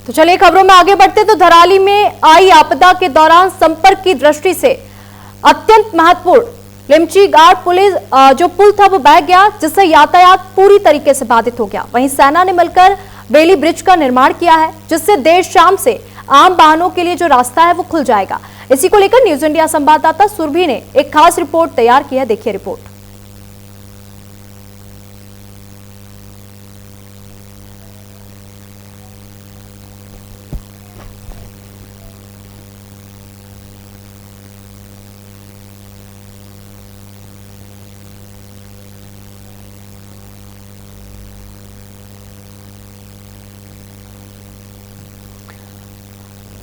तो चलिए खबरों में आगे बढ़ते। तो धराली में आई आपदा के दौरान संपर्क की दृष्टि से अत्यंत महत्वपूर्ण लिमची गाड़ पुलिस जो पुल था वो बह गया, जिससे यातायात पूरी तरीके से बाधित हो गया। वहीं सेना ने मिलकर बेली ब्रिज का निर्माण किया है, जिससे देर शाम से आम वाहनों के लिए जो रास्ता है वो खुल जाएगा। इसी को लेकर न्यूज इंडिया संवाददाता सुरभि ने एक खास रिपोर्ट तैयार की है। देखिए रिपोर्ट।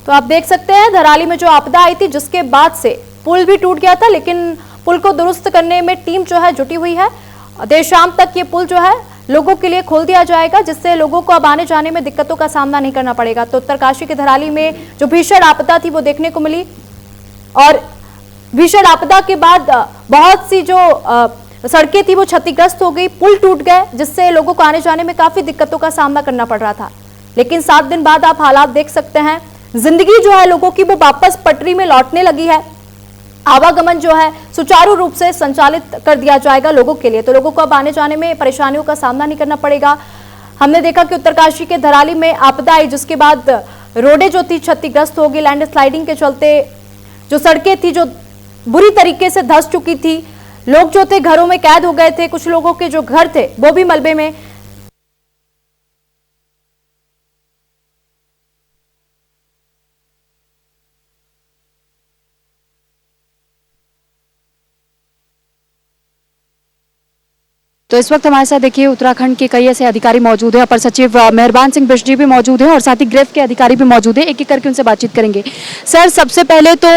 तो आप देख सकते हैं धराली में जो आपदा आई थी, जिसके बाद से पुल भी टूट गया था, लेकिन पुल को दुरुस्त करने में टीम जो है जुटी हुई है। देर शाम तक ये पुल जो है लोगों के लिए खोल दिया जाएगा, जिससे लोगों को अब आने जाने में दिक्कतों का सामना नहीं करना पड़ेगा। तो उत्तरकाशी के धराली में जो भीषण आपदा थी वो देखने को मिली, और भीषण आपदा के बाद बहुत सी जो सड़कें थी वो क्षतिग्रस्त हो गई, पुल टूट गए, जिससे लोगों को आने जाने में काफी दिक्कतों का सामना करना पड़ रहा था। लेकिन 7 दिन बाद आप हालात देख सकते हैं, जिंदगी जो है लोगों की वो वापस पटरी में लौटने लगी है। आवागमन जो है सुचारू रूप से संचालित कर दिया जाएगा लोगों के लिए, तो लोगों को अब आने जाने में परेशानियों का सामना नहीं करना पड़ेगा। हमने देखा कि उत्तरकाशी के धराली में आपदा आई, जिसके बाद रोडें जो थी क्षतिग्रस्त हो गई। लैंडस्लाइडिंग के चलते जो सड़कें थी जो बुरी तरीके से धंस चुकी थी, लोग जो थे घरों में कैद हो गए थे, कुछ लोगों के जो घर थे वो भी मलबे में। तो इस वक्त हमारे साथ देखिए उत्तराखंड के कई ऐसे अधिकारी मौजूद हैं। अपर सचिव मेहरबान सिंह बिष्ट जी भी मौजूद हैं और साथ ही ग्रेफ के अधिकारी भी मौजूद हैं। एक एक करके उनसे बातचीत करेंगे। सर, सबसे पहले तो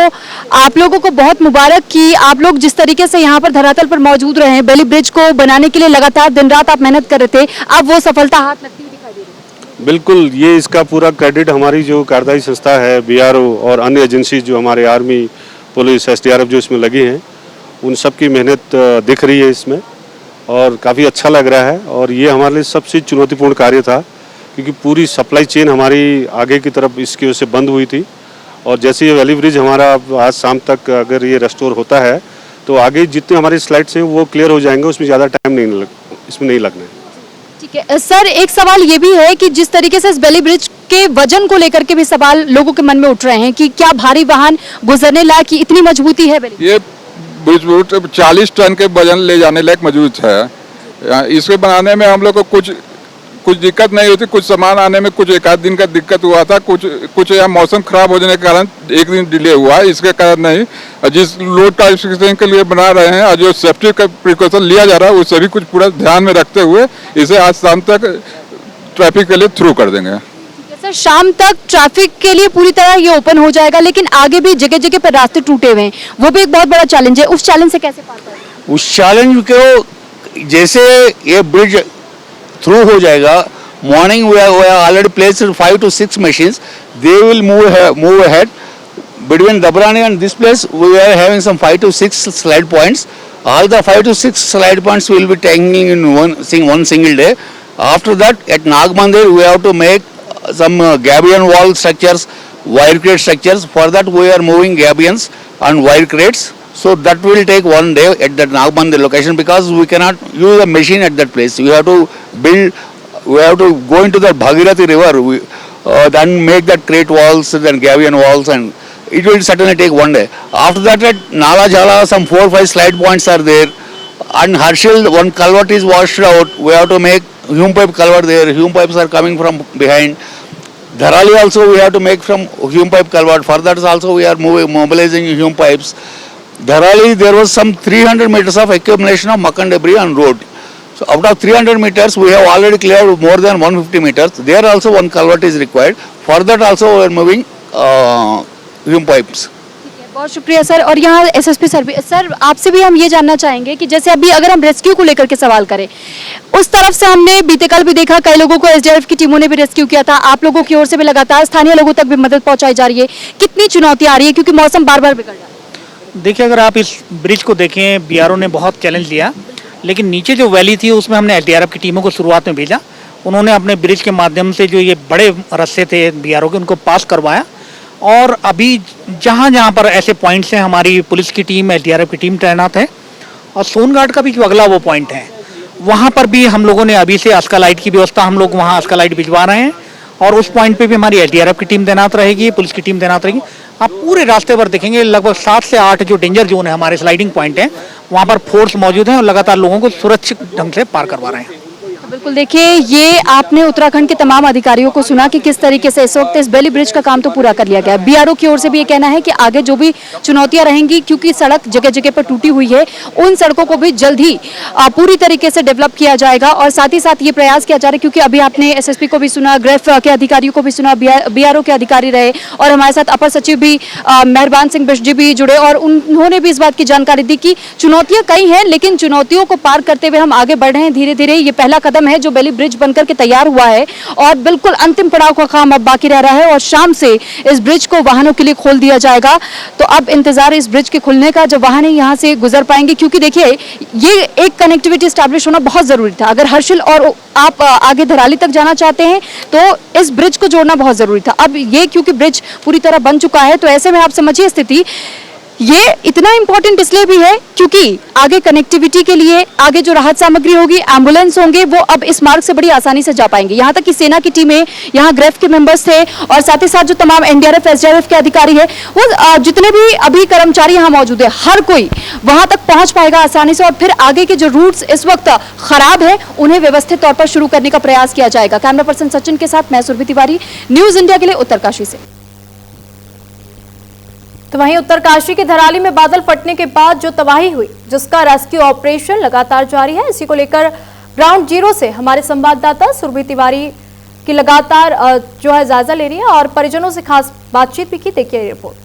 आप लोगों को बहुत मुबारक कि आप लोग जिस तरीके से यहाँ पर धरातल पर मौजूद रहे हैं, बेली ब्रिज को बनाने के लिए लगातार दिन रात आप मेहनत कर रहे थे, अब वो सफलता हाथ लगती हुई दिखाई दे रही है। बिल्कुल, ये इसका पूरा क्रेडिट हमारी जो कार्यदायी संस्था है BRO और अन्य एजेंसी जो हमारे आर्मी, पुलिस, SDRF जो इसमें लगी हैं, उन सब की मेहनत दिख रही है इसमें, और काफ़ी अच्छा लग रहा है। और ये हमारे लिए सबसे चुनौतीपूर्ण कार्य था, क्योंकि पूरी सप्लाई चेन हमारी आगे की तरफ इसकी वजह से बंद हुई थी। और जैसे ये वैली ब्रिज हमारा आज शाम तक अगर ये रेस्टोर होता है, तो आगे जितने हमारे स्लाइड्स हैं वो क्लियर हो जाएंगे, उसमें ज़्यादा टाइम इसमें नहीं लगना है। ठीक है सर, एक सवाल ये भी है कि जिस तरीके से इस बेली ब्रिज के वजन को लेकर के भी सवाल लोगों के मन में उठ रहे हैं कि क्या भारी वाहन गुजरने लायक इतनी मजबूती है बेली? ये ब्रिज 40 टन के वजन ले जाने लायक मौजूद है। इसके बनाने में हम लोग को कुछ दिक्कत नहीं होती। कुछ सामान आने में कुछ एक आध दिन का दिक्कत हुआ था, कुछ यहाँ मौसम खराब हो जाने के कारण एक दिन डिले हुआ, इसके कारण नहीं। जिस लोड ट्रांसपोर्टेशन के लिए बना रहे हैं और जो सेफ्टी का प्रिकॉशन लिया जा रहा है, वो सभी कुछ पूरा ध्यान में रखते हुए इसे आज शाम तक ट्रैफिक के लिए थ्रू कर देंगे। सर, शाम तक ट्रैफिक के लिए पूरी तरह ये ओपन हो जाएगा, लेकिन आगे भी जगह जगह पर रास्ते टूटे हुए हैं, वो भी एक बहुत बड़ा चैलेंज है। उस चैलेंज से कैसे पार करेंगे? उस चैलेंज को जैसे ये ब्रिज थ्रू हो जाएगा, morning we are already placed 5 to 6 machines. They will move ahead. Between Dabrani and this place, we are having some 5 to 6 slide points. All the 5 to 6 slide points will be taking in one single day. After that, at Nagmandir, we have to make some gabion wall structures, wire crate structures. For that, we are moving gabions and wire crates. So that will take one day at that Nagmandir location, because we cannot use a machine at that place. We have to go into the Bhagirathi river, then make that crate walls, then gabion walls, and it will certainly take one day. After that, at Nala Jala, some 4 or 5 slide points are there. And Harshil, one culvert is washed out. We have to make hume pipe culvert there. Hume pipes are coming from behind. Dharali also we have to make from hume pipe culvert. For that also we are mobilizing hume pipes. Dharali, there was some 300 meters of accumulation of muck and debris on road. So out of 300 meters, we have already cleared more than 150 meters. There also one culvert is required. For that also we are moving hume pipes. बहुत शुक्रिया sir. और यहाँ SSP sir भी, sir आपसे भी हम ये जानना चाहेंगे कि जैसे अभी अगर हम रेस्क्यू को लेकर के सवाल करें, उस तरफ से हमने बीते कल भी देखा, कई लोगों को SDRF की टीमों ने भी रेस्क्यू किया था, आप लोगों की ओर से भी लगातार स्थानीय लोगों तक भी मदद पहुंचाई जा रही है। कितनी चुनौती आ रही है, क्योंकि मौसम बार बार बिगड़ रहा है? देखिए, अगर आप इस ब्रिज को देखें, BRO ने बहुत चैलेंज लिया, लेकिन नीचे जो वैली थी उसमें हमने SDRF की टीमों को शुरुआत में भेजा उन्होंने अपने ब्रिज के माध्यम से जो ये बड़े रास्ते थे बीआरओ के, उनको पास करवाया। और अभी जहाँ जहाँ पर ऐसे पॉइंट्स हैं, हमारी पुलिस की टीम, एसडीआरएफ की टीम तैनात है। और सोनघाट का भी जो अगला वो पॉइंट है, वहाँ पर भी हम लोगों ने अभी से आस्का लाइट की व्यवस्था, हम लोग वहाँ आस्का लाइट भिजवा रहे हैं। और उस पॉइंट पे भी हमारी एसडीआरएफ की टीम तैनात रहेगी, पुलिस की टीम तैनात रहेगी। आप पूरे रास्ते पर देखेंगे लगभग 7 से 8 जो डेंजर जोन है, हमारे स्लाइडिंग पॉइंट है, वहाँ पर फोर्स मौजूद है और लगातार लोगों को सुरक्षित ढंग से पार करवा रहे हैं। बिल्कुल, देखिए ये आपने उत्तराखंड के तमाम अधिकारियों को सुना कि किस तरीके से इस वक्त इस बेली ब्रिज का काम तो पूरा कर लिया गया है। बीआरओ की ओर से भी ये कहना है कि आगे जो भी चुनौतियां रहेंगी, क्योंकि सड़क जगह जगह पर टूटी हुई है, उन सड़कों को भी जल्द ही पूरी तरीके से डेवलप किया जाएगा। और साथ ही साथ ये प्रयास किया जा रहा है, क्योंकि अभी आपने एसएसपी को भी सुना, ग्रेफ के अधिकारियों को भी सुना, बीआरओ के अधिकारी रहे और हमारे साथ अपर सचिव भी मेहरबान सिंह बिष्ट जी भी जुड़े और उन्होंने भी इस बात की जानकारी दी कि चुनौतियां कई हैं, लेकिन चुनौतियों को पार करते हुए हम आगे बढ़ रहे हैं धीरे धीरे। ये पहला कदम है जो बेली ब्रिज बनकर के तैयार हुआ है और बिल्कुल अंतिम पड़ाव का काम अब बाकी रह रहा है और शाम से इस ब्रिज को वाहनों के लिए खोल दिया जाएगा। तो अब इंतजार इस ब्रिज के खुलने का, जब वाहन यहाँ से गुजर पाएंगे, क्योंकि देखिए ये एक कनेक्टिविटी स्टैब्लिश होना बहुत जरूरी था। अगर हर्षिल और आप आगे धराली तक जाना चाहते हैं तो इस ब्रिज को जोड़ना बहुत जरूरी था। अब ये क्योंकि ब्रिज पूरी तरह बन चुका है, तो ऐसे में आप समझिए स्थिति ये इतना इंपॉर्टेंट इसलिए भी है क्योंकि आगे कनेक्टिविटी के लिए आगे जो राहत सामग्री होगी, एम्बुलेंस होंगे, वो अब इस मार्ग से बड़ी आसानी से जा पाएंगे। यहाँ तक कि सेना की टीमें, यहाँ ग्रेफ के मेंबर्स थे और साथ ही साथ जो तमाम एनडीआरएफ एसडीआरएफ के अधिकारी है, वो जितने भी अभी कर्मचारी यहाँ मौजूद है, हर कोई वहां तक पहुंच पाएगा आसानी से और फिर आगे के जो रूट्स इस वक्त खराब है उन्हें व्यवस्थित तौर पर शुरू करने का प्रयास किया जाएगा। कैमरा पर्सन सचिन के साथ मैं सुरभि तिवारी, न्यूज इंडिया के लिए उत्तरकाशी से। तो वहीं उत्तरकाशी के धराली में बादल फटने के बाद जो तबाही हुई, जिसका रेस्क्यू ऑपरेशन लगातार जारी है, इसी को लेकर ग्राउंड जीरो से हमारे संवाददाता सुरभि तिवारी की लगातार जो है जायजा ले रही है और परिजनों से खास बातचीत भी की। देखिए रिपोर्ट।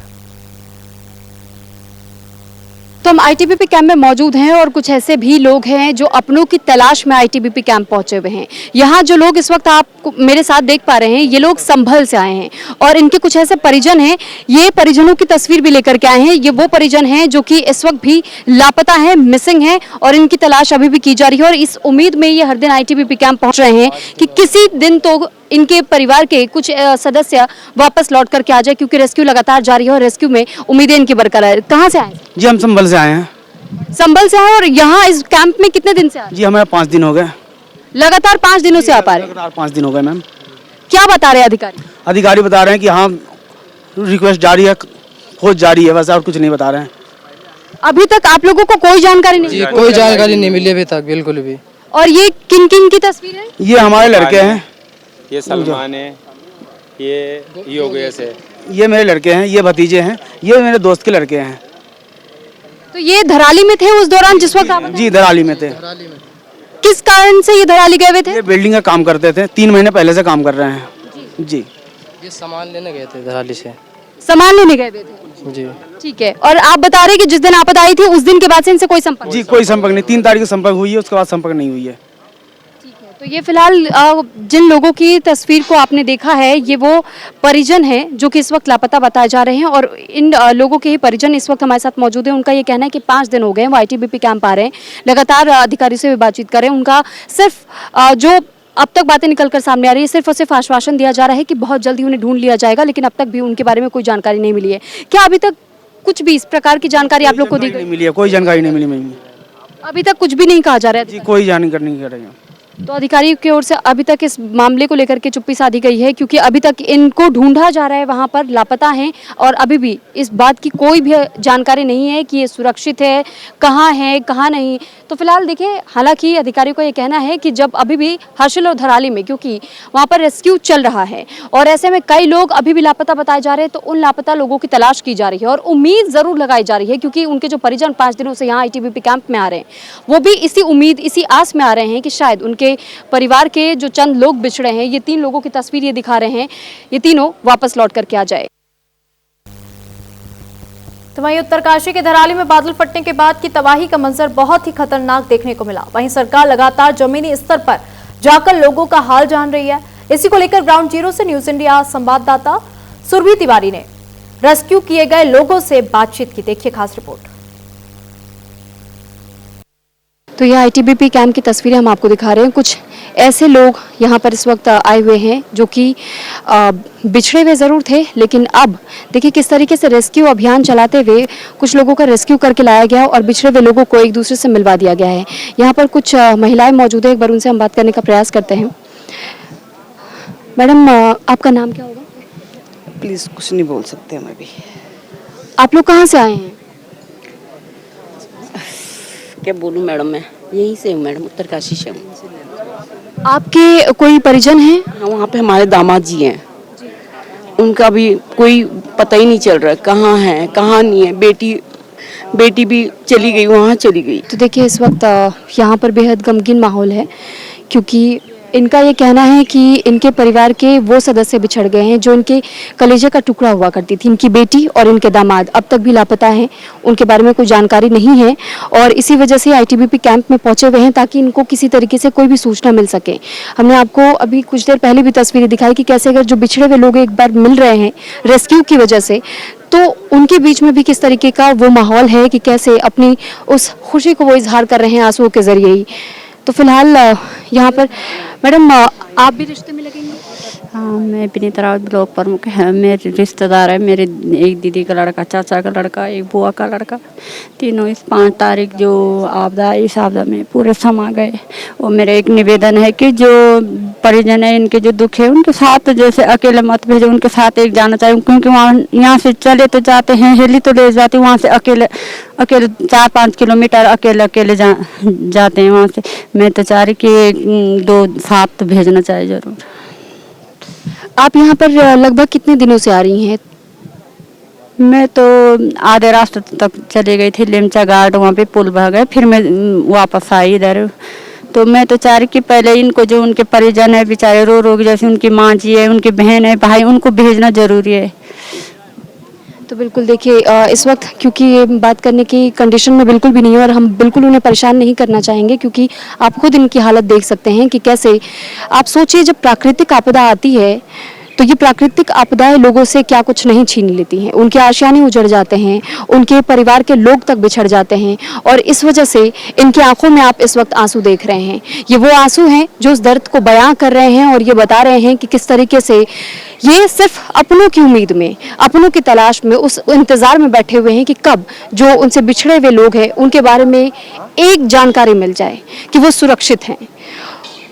तो हम आईटीबीपी कैंप में मौजूद हैं और कुछ ऐसे भी लोग हैं जो अपनों की तलाश में आईटीबीपी कैंप पहुंचे हुए हैं। यहाँ जो लोग इस वक्त आप मेरे साथ देख पा रहे हैं, ये लोग संभल से आए हैं और इनके कुछ ऐसे परिजन हैं, ये परिजनों की तस्वीर भी लेकर के आए हैं। ये वो परिजन हैं जो कि इस वक्त भी लापता हैं, मिसिंग हैं और इनकी तलाश अभी भी की जा रही है और इस उम्मीद में ये हर दिन आईटीबीपी कैंप पहुंच रहे हैं कि किसी दिन तो इनके परिवार के कुछ सदस्य वापस लौट करके आ जाए, क्योंकि रेस्क्यू लगातार जारी है और रेस्क्यू में उम्मीदें इनकी बरकरार है। कहाँ से आए जी? हम संभल से आए हैं। संभल से आए और यहाँ इस कैंप में कितने दिन से आए? जी हमें 5 दिन हो गए। लगातार 5 दिनों से आ पा रहे हैं? लगातार 5 दिन हो गए मैम। क्या बता रहे हैं अधिकारी? अधिकारी बता रहे हैं कि हाँ रिक्वेस्ट जारी है, खोज जारी है, बस और कुछ नहीं बता रहे हैं। अभी तक आप लोगों को कोई जानकारी नहीं? जी कोई जानकारी नहीं मिली अभी तक, बिल्कुल भी। और ये किन किन की तस्वीर है? ये हमारे लड़के हैं, ये सलमान है, ये योगेश है, ये मेरे लड़के हैं, ये भतीजे हैं, ये मेरे दोस्त के लड़के हैं। तो ये धराली में थे उस दौरान जिस वक्त आप? जी धराली में थे। किस कारण से ये धराली गए हुए थे? ये बिल्डिंग का काम करते थे, 3 महीने पहले से काम कर रहे हैं। जी ये सामान लेने गए थे धराली से। सामान लेने गए हुए थे? जी ठीक है। और आप बता रहे कि जिस दिन आपदा आई थी उस दिन के बाद से इनसे कोई संपर्क? जी कोई संपर्क नहीं, 3 तारीख को संपर्क हुई है, उसके बाद संपर्क नहीं हुई है। तो ये फिलहाल जिन लोगों की तस्वीर को आपने देखा है, ये वो परिजन हैं जो कि इस वक्त लापता बताए जा रहे हैं और इन लोगों के ही परिजन इस वक्त हमारे साथ मौजूद हैं। उनका ये कहना है कि 5 दिन हो गए वो आईटीबीपी कैंप आ रहे हैं, लगातार अधिकारी से भी बातचीत कर रहे हैं। उनका सिर्फ जो अब तक बातें निकल कर सामने आ रही है, सिर्फ और सिर्फ आश्वासन दिया जा रहा है कि बहुत जल्दी उन्हें ढूंढ लिया जाएगा, लेकिन अब तक भी उनके बारे में कोई जानकारी नहीं मिली है। क्या अभी तक कुछ भी इस प्रकार की जानकारी आप लोग को दी गई? नहीं मिली है, कोई जानकारी नहीं मिली मुझे। अभी तक कुछ भी नहीं कहा जा रहा है? जी कोई जानकारी नहीं कर रही है। तो अधिकारी की ओर से अभी तक इस मामले को लेकर के चुप्पी साधी गई है, क्योंकि अभी तक इनको ढूंढा जा रहा है, वहां पर लापता हैं और अभी भी इस बात की कोई भी जानकारी नहीं है कि ये सुरक्षित है, कहाँ नहीं। तो फिलहाल देखिए, हालांकि अधिकारियों का ये कहना है कि जब अभी भी हर्षिल और धराली में, क्योंकि वहाँ पर रेस्क्यू चल रहा है और ऐसे में कई लोग अभी भी लापता बताए जा रहे हैं, तो उन लापता लोगों की तलाश की जा रही है और उम्मीद जरूर लगाई जा रही है, क्योंकि उनके जो परिजन 5 दिनों से यहाँ आईटीबीपी कैंप में आ रहे हैं, वो भी इसी उम्मीद, इसी आस में आ रहे हैं कि शायद उनके परिवार के जो चंद लोग बिछड़े हैं, ये 3 लोगों की तस्वीर ये दिखा रहे हैं, ये तीनों वापस लौट करके आ जाए। तो वहीं उत्तरकाशी के धराली में बादल फटने के बाद की तबाही का मंजर बहुत ही खतरनाक देखने को मिला। वहीं सरकार लगातार जमीनी स्तर पर जाकर लोगों का हाल जान रही है। इसी को लेकर ग्राउंड जीरो से न्यूज इंडिया संवाददाता सुरभि तिवारी ने रेस्क्यू किए गए लोगों से बातचीत की। देखिए खास रिपोर्ट। तो ये आईटीबीपी कैंप की तस्वीरें हम आपको दिखा रहे हैं। कुछ ऐसे लोग यहाँ पर इस वक्त आए हुए हैं जो कि बिछड़े हुए ज़रूर थे, लेकिन अब देखिए किस तरीके से रेस्क्यू अभियान चलाते हुए कुछ लोगों का रेस्क्यू करके लाया गया और बिछड़े हुए लोगों को एक दूसरे से मिलवा दिया गया है। यहाँ पर कुछ महिलाएं मौजूद हैं, एक बार उनसे हम बात करने का प्रयास करते हैं। मैडम, आपका नाम क्या होगा? प्लीज़ कुछ नहीं बोल सकते हम अभी। आप लोग कहाँ से आए हैं? क्या बोलूँ मैडम, मैं यहीं से हूँ मैडम, उत्तरकाशी से हूँ। आपके कोई परिजन हैं? हाँ, वहाँ पे हमारे दामाद जी हैं, उनका भी कोई पता ही नहीं चल रहा है, कहाँ है कहाँ नहीं है। बेटी भी चली गई, वहाँ चली गई। तो देखिए इस वक्त यहाँ पर बेहद गमगीन माहौल है, क्योंकि इनका ये कहना है कि इनके परिवार के वो सदस्य बिछड़ गए हैं जो इनके कलेजे का टुकड़ा हुआ करती थी। इनकी बेटी और इनके दामाद अब तक भी लापता हैं, उनके बारे में कोई जानकारी नहीं है और इसी वजह से आईटीबीपी कैंप में पहुंचे हुए हैं ताकि इनको किसी तरीके से कोई भी सूचना मिल सके। हमने आपको अभी कुछ देर पहले भी तस्वीरें दिखाई कि कैसे अगर जो बिछड़े हुए लोग एक बार मिल रहे हैं रेस्क्यू की वजह से, तो उनके बीच में भी किस तरीके का वो माहौल है कि कैसे अपनी उस खुशी को वो इजहार कर रहे हैं आंसुओं के जरिए ही। तो फिलहाल यहाँ पर मैडम आप भी रिश्ते में लगेंगे? हाँ, मैं विनीता रावत ब्लॉक प्रमुख है। मेरे रिश्तेदार है, मेरे एक दीदी का लड़का, चाचा का लड़का, एक बुआ का लड़का, तीनों इस 5 तारीख जो आपदा, इस आपदा में पूरे समा गए। वो मेरा एक निवेदन है कि जो परिजन है, इनके जो दुख है उनके साथ जैसे अकेले मत भेजो, उनके साथ एक जाना चाहिए, क्योंकि वहाँ यहाँ से चले तो जाते हैं, हेली तो ले जाते, वहाँ से अकेले 4-5 किलोमीटर अकेले जाते हैं वहाँ से। मैं तो चाह रही कि 2 साथ भेजना चाहिए जरूर। आप यहाँ पर लगभग कितने दिनों से आ रही हैं? मैं तो आधे रास्ते तक चली गई थी, लेमचा घाट, वहाँ पे पुल बह गए, फिर मैं वापस आई इधर। तो मैं तो चाह रही कि पहले इनको जो उनके परिजन है बेचारे रो रो, जैसे उनकी माँ जी है, उनकी बहन है, भाई, उनको भेजना जरूरी है। तो बिल्कुल देखिए इस वक्त क्योंकि ये बात करने की कंडीशन में बिल्कुल भी नहीं है और हम बिल्कुल उन्हें परेशान नहीं करना चाहेंगे, क्योंकि आप खुद इनकी हालत देख सकते हैं कि कैसे, आप सोचिए जब प्राकृतिक आपदा आती है तो ये प्राकृतिक आपदाएं लोगों से क्या कुछ नहीं छीन लेती हैं, उनके आशियाने उजड़ जाते हैं, उनके परिवार के लोग तक बिछड़ जाते हैं और इस वजह से इनकी आंखों में आप इस वक्त आंसू देख रहे हैं। ये वो आंसू हैं जो उस दर्द को बयां कर रहे हैं और ये बता रहे हैं कि किस तरीके से ये सिर्फ अपनों की उम्मीद में, अपनों की तलाश में, उस इंतजार में बैठे हुए हैं कि कब जो उनसे बिछड़े हुए लोग हैं उनके बारे में एक जानकारी मिल जाए कि वो सुरक्षित हैं।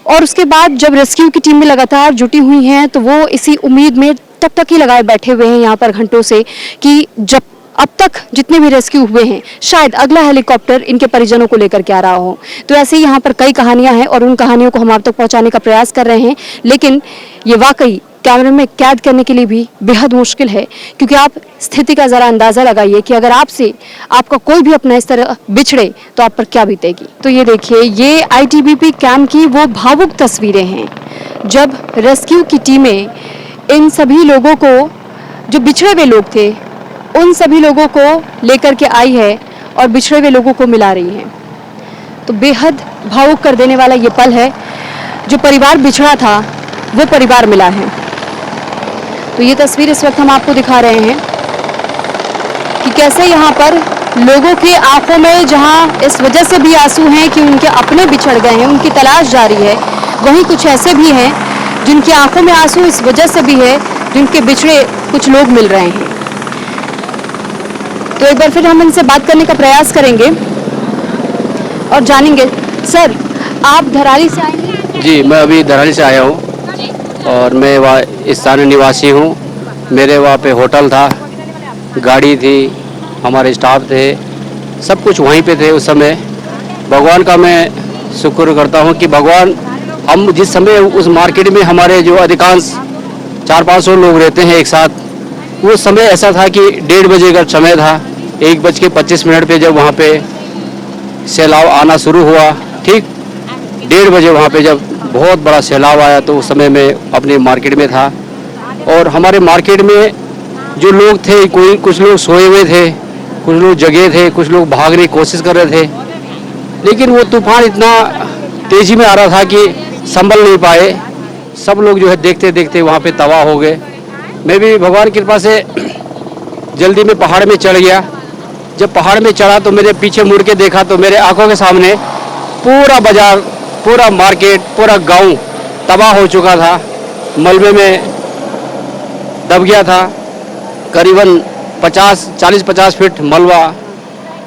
और उसके बाद जब रेस्क्यू की टीमें लगातार जुटी हुई हैं तो वो इसी उम्मीद में टकटकी लगाए बैठे हुए हैं यहाँ पर घंटों से कि जब अब तक जितने भी रेस्क्यू हुए हैं शायद अगला हेलीकॉप्टर इनके परिजनों को लेकर के आ रहा हो। तो ऐसे ही यहाँ पर कई कहानियां हैं और उन कहानियों को हम आप तक पहुँचाने का प्रयास कर रहे हैं, लेकिन ये वाकई कैमरे में कैद करने के लिए भी बेहद मुश्किल है, क्योंकि आप स्थिति का ज़रा अंदाज़ा लगाइए कि अगर आपसे आपका कोई भी अपना इस तरह बिछड़े तो आप पर क्या बीतेगी। तो ये देखिए, ये आईटीबीपी कैंप की वो भावुक तस्वीरें हैं जब रेस्क्यू की टीमें इन सभी लोगों को, जो बिछड़े हुए लोग थे, उन सभी लोगों को लेकर के आई है और बिछड़े हुए लोगों को मिला रही है। तो बेहद भावुक कर देने वाला ये पल है, जो परिवार बिछड़ा था वो परिवार मिला है। तो ये तस्वीर इस वक्त हम आपको दिखा रहे हैं कि कैसे यहाँ पर लोगों की आंखों में जहाँ इस वजह से भी आंसू हैं कि उनके अपने बिछड़ गए हैं, उनकी तलाश जारी है, वहीं कुछ ऐसे भी हैं जिनकी आंखों में आंसू इस वजह से भी है जिनके बिछड़े कुछ लोग मिल रहे हैं। तो एक बार फिर हम इनसे बात करने का प्रयास करेंगे और जानेंगे। सर, आप धराली से आए हैं? जी, मैं अभी धराली से आया हूँ और मैं वहाँ स्थानीय निवासी हूँ। मेरे वहाँ पे होटल था, गाड़ी थी, हमारे स्टाफ थे, सब कुछ वहीं पे थे उस समय। भगवान का मैं शुक्र करता हूँ कि भगवान, हम जिस समय उस मार्केट में हमारे जो अधिकांश 400-500 लोग रहते हैं एक साथ, वो समय ऐसा था कि 1:30 बजे का समय था। 1:25 पे जब वहाँ पे सैलाब आना शुरू हुआ, ठीक 1:30 बजे वहाँ पे जब बहुत बड़ा सैलाब आया तो उस समय मैं अपने मार्केट में था और हमारे मार्केट में जो लोग थे, कुछ लोग सोए हुए थे, कुछ लोग जगे थे, कुछ लोग भागने की कोशिश कर रहे थे, लेकिन वो तूफान इतना तेजी में आ रहा था कि संभल नहीं पाए। सब लोग जो है देखते देखते वहाँ पे तबाह हो गए। मैं भी भगवान की कृपा से जल्दी में पहाड़ में चढ़ गया। जब पहाड़ में चढ़ा तो मेरे पीछे मुड़ के देखा तो मेरे आंखों के सामने पूरा बाजार, पूरा मार्केट, पूरा गांव तबाह हो चुका था, मलबे में दब गया था। करीबन 40-50 फीट मलबा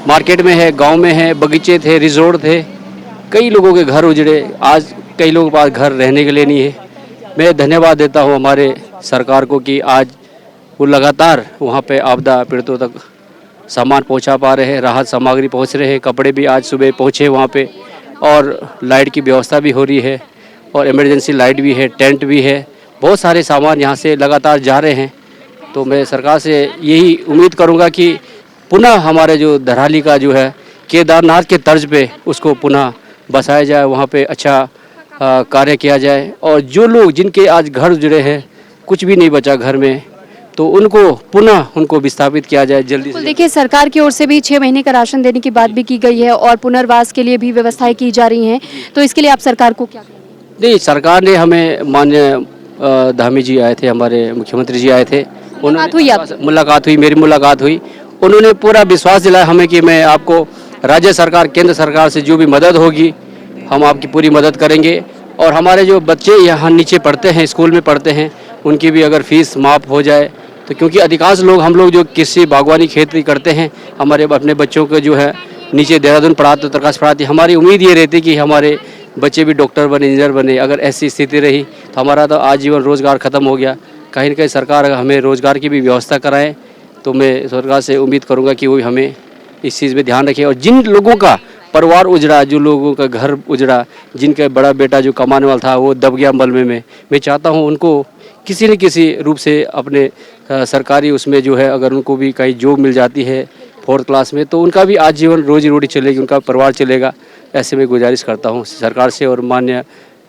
मार्केट में है, गांव में है, बगीचे थे, रिजोर्ट थे, कई लोगों के घर उजड़े। आज कई लोगों के पास घर रहने के लिए नहीं है। मैं धन्यवाद देता हूं हमारे सरकार को कि आज वो लगातार वहां पे आपदा पीड़ितों तक सामान पहुंचा पा रहे हैं, राहत सामग्री पहुंच रहे हैं, कपड़े भी आज सुबह पहुंचे वहां पे, और लाइट की व्यवस्था भी हो रही है, और इमरजेंसी लाइट भी है, टेंट भी है, बहुत सारे सामान यहाँ से लगातार जा रहे हैं। तो मैं सरकार से यही उम्मीद करूँगा कि पुनः हमारे जो धराली का जो है केदारनाथ के तर्ज पे उसको पुनः बसाया जाए, वहाँ पे अच्छा कार्य किया जाए, और जो लोग जिनके आज घर उजड़े हैं, कुछ भी नहीं बचा घर में, तो उनको पुनः उनको विस्थापित किया जाए जल्दी से। देखिए, सरकार की ओर से भी 6 महीने का राशन देने की बात भी की गई है और पुनर्वास के लिए भी व्यवस्थाएं की जा रही हैं, तो इसके लिए आप सरकार को क्या कहेंगे? नहीं, सरकार ने हमें, माननीय धामी जी आए थे, हमारे मुख्यमंत्री जी आए थे, मुलाकात हुई, मेरी मुलाकात हुई, उन्होंने पूरा विश्वास दिलाया हमें कि मैं आपको राज्य सरकार, केंद्र सरकार से जो भी मदद होगी हम आपकी पूरी मदद करेंगे, और हमारे जो बच्चे यहाँ नीचे पढ़ते हैं, स्कूल में पढ़ते हैं, उनकी भी अगर फीस माफ़ हो जाए, तो क्योंकि अधिकांश लोग, हम लोग जो कृषि बागवानी खेती करते हैं, हमारे अपने बच्चों को जो है नीचे देहरादून पढ़ाते, उत्तरकाशी पढ़ाते, हमारी उम्मीद ये रहती कि हमारे बच्चे भी डॉक्टर बने, इंजीनियर बने। अगर ऐसी स्थिति रही तो हमारा तो आजीवन रोजगार खत्म हो गया। कहीं न कहीं सरकार अगर हमें रोजगार की भी व्यवस्था कराए, तो मैं सरकार से उम्मीद करूंगा कि वो हमें इस चीज़ में ध्यान रखे, और जिन लोगों का परिवार उजड़ा, जो लोगों का घर उजड़ा, जिनका बड़ा बेटा जो कमाने वाला था वो दब गया मलबे में, मैं चाहता हूँ उनको किसी न किसी रूप से अपने सरकारी उसमें जो है, अगर उनको भी कहीं जॉब मिल जाती है 4th क्लास में, तो उनका भी आजीवन रोजी रोटी चलेगी, उनका परिवार चलेगा। ऐसे में गुजारिश करता हूँ सरकार से, और माननीय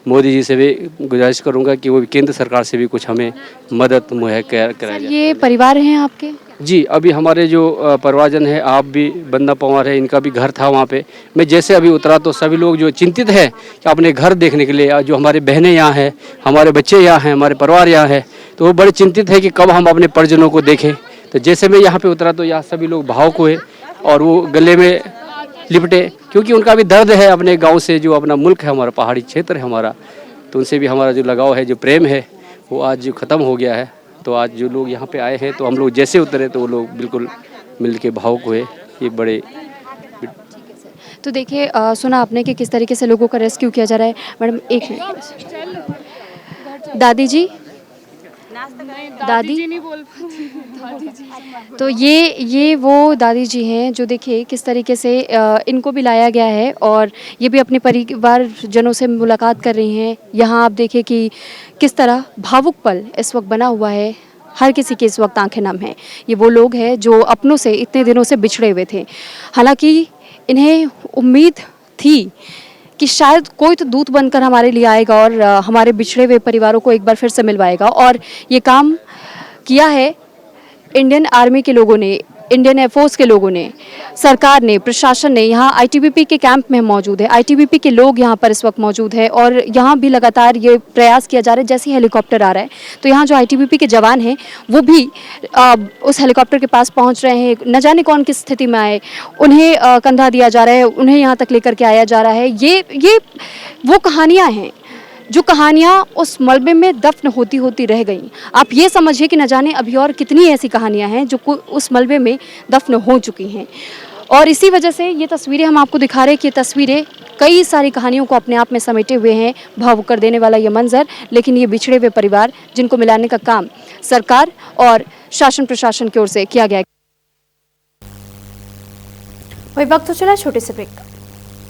मोदी जी से भी गुजारिश करूँगा कि वो केंद्र सरकार से भी कुछ हमें मदद मुहैया कराया जाए। ये परिवार हैं आपके? जी, अभी हमारे जो परिवारजन है, आप भी बंदा पवार है, इनका भी घर था वहाँ पे। मैं जैसे अभी उतरा तो सभी लोग जो चिंतित है कि अपने घर देखने के लिए, जो हमारे बहनें यहाँ हैं, हमारे बच्चे यहाँ हैं, हमारे परिवार यहाँ है, तो वो बड़े चिंतित है कि कब हम अपने परिजनों को देखें। तो जैसे मैं यहाँ पे उतरा तो यहाँ सभी लोग भावुक हुए और वो गले में लिपटे, क्योंकि उनका भी दर्द है अपने गाँव से, जो अपना मुल्क है, हमारा पहाड़ी क्षेत्र है हमारा, तो उनसे भी हमारा जो लगाव है, जो प्रेम है, वो आज जो ख़त्म हो गया है। तो आज जो लोग यहाँ पे आए हैं, तो हम लोग जैसे उतरे तो वो लोग बिल्कुल मिल के भावुक हुए। ये बड़े तो देखिए, सुना आपने कि किस तरीके से लोगों का रेस्क्यू किया जा रहा है। मैडम, एक मिनट, दादी जी, दादी नहीं बोल पाती। तो ये वो दादी जी हैं जो देखिए किस तरीके से इनको भी लाया गया है, और ये भी अपने परिवारजनों से मुलाकात कर रही हैं। यहाँ आप देखिए कि किस तरह भावुक पल इस वक्त बना हुआ है, हर किसी के इस वक्त आंखें नम हैं। ये वो लोग हैं जो अपनों से इतने दिनों से बिछड़े हुए थे। हालांकि इन्हें उम्मीद थी कि शायद कोई तो दूत बनकर हमारे लिए आएगा और हमारे बिछड़े हुए परिवारों को एक बार फिर से मिलवाएगा, और ये काम किया है इंडियन आर्मी के लोगों ने, इंडियन एयरफोर्स के लोगों ने, सरकार ने, प्रशासन ने। यहाँ आईटीबीपी के कैंप में मौजूद है, आईटीबीपी के लोग यहाँ पर इस वक्त मौजूद है, और यहाँ भी लगातार ये प्रयास किया जा रहा है। जैसे ही हेलीकॉप्टर आ रहा है तो यहाँ जो आईटीबीपी के जवान हैं वो भी उस हेलीकॉप्टर के पास पहुँच रहे हैं। न जाने कौन किस स्थिति में आए, उन्हें कंधा दिया जा रहा है, उन्हें यहाँ तक लेकर के आया जा रहा है। ये वो कहानियाँ हैं जो कहानियाँ उस मलबे में दफन होती होती रह गईं। आप ये समझिए कि न जाने अभी और कितनी ऐसी कहानियाँ हैं जो उस मलबे में दफन हो चुकी हैं, और इसी वजह से ये तस्वीरें हम आपको दिखा रहे हैं कि ये तस्वीरें कई सारी कहानियों को अपने आप में समेटे हुए हैं। भावुक कर देने वाला ये मंजर, लेकिन ये बिछड़े हुए परिवार जिनको मिलाने का काम सरकार और शासन प्रशासन की ओर से किया गया है। वही वक्त तो चला छोटे से ब्रेक का।